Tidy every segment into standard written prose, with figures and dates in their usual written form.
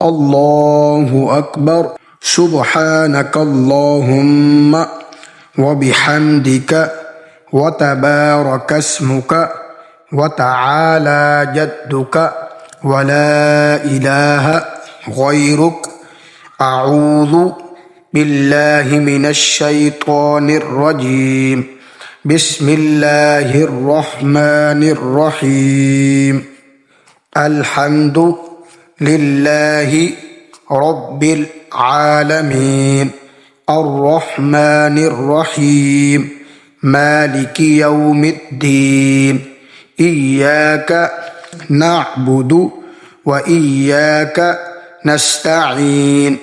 الله أكبر. سبحانك اللهم وبحمدك وتبارك اسمك وتعالى جدك ولا إله غيرك. أعوذ بالله من الشيطان الرجيم. بسم الله الرحمن الرحيم. الحمد لله رب العالمين الرحمن الرحيم مالك يوم الدين. إياك نعبد وإياك نستعين.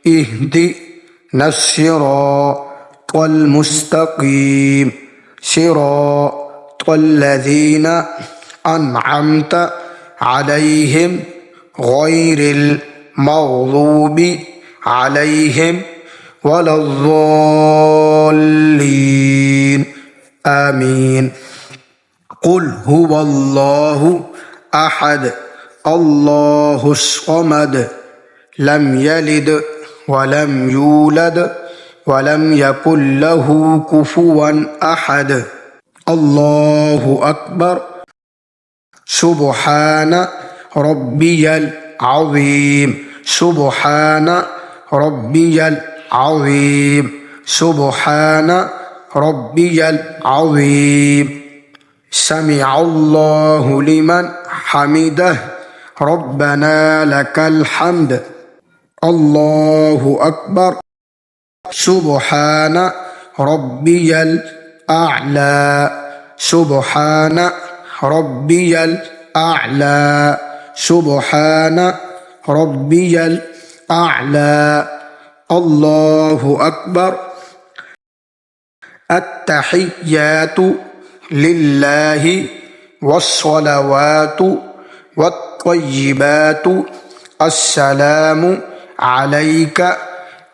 اهدنا الصراط المستقيم صراط الذين أنعمت عليهم غير المغضوب عليهم ولا الضالين. آمين. قل هو الله أحد الله الصمد لم يلد ولم يولد ولم يكن له كفوا أحد. الله أكبر. سبحان ربي العظيم. سبحان ربي العظيم. سبحان ربي العظيم. سمع الله لمن حمده. ربنا لك الحمد. الله أكبر. سبحان ربي الأعلى. سبحان ربي الأعلى. سبحان ربي الأعلى. الله أكبر. التحيات لله والصلوات والطيبات. السلام عليك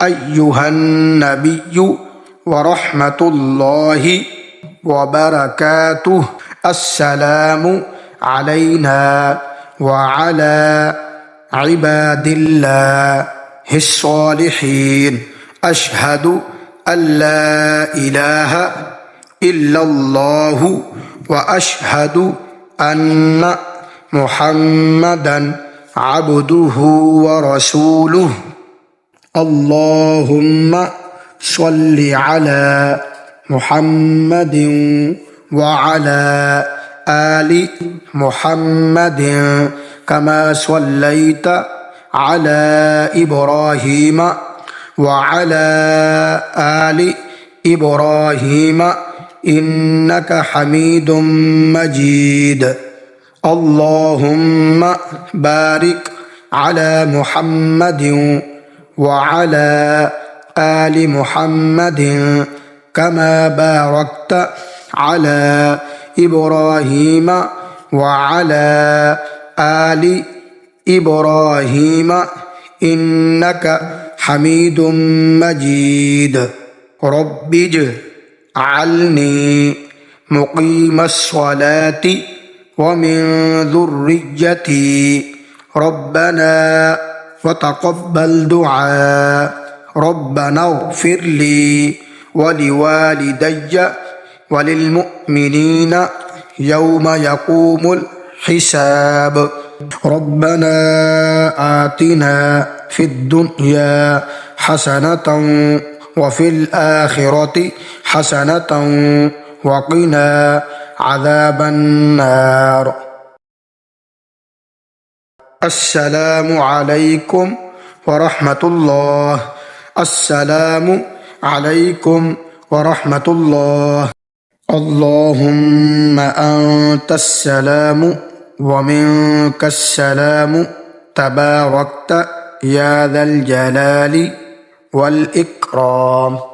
أيها النبي ورحمة الله وبركاته. السلام علينا وعلى عباد الله الصالحين. أشهد أن لا إله إلا الله وأشهد أن محمدا عبده ورسوله. اللهم صل على محمد وعلى آل محمد كما صليت على إبراهيم وعلى آل إبراهيم إنك حميد مجيد. اللهم بارك على محمد وعلى آل محمد كما باركت على إبراهيم وعلى آل إبراهيم إنك حميد مجيد. رب اجعلني مقيم الصلاة ومن ذريتي ربنا وتقبل دعاء. ربنا اغفر لي ولوالدي وللمؤمنين يوم يقوم الحساب. ربنا آتنا في الدنيا حسنة وفي الآخرة حسنة وقنا عذاب النار. السلام عليكم ورحمة الله. السلام عليكم ورحمة الله. اللهم أنت السلام ومنك السلام تباركت يا ذا الجلال والإكرام.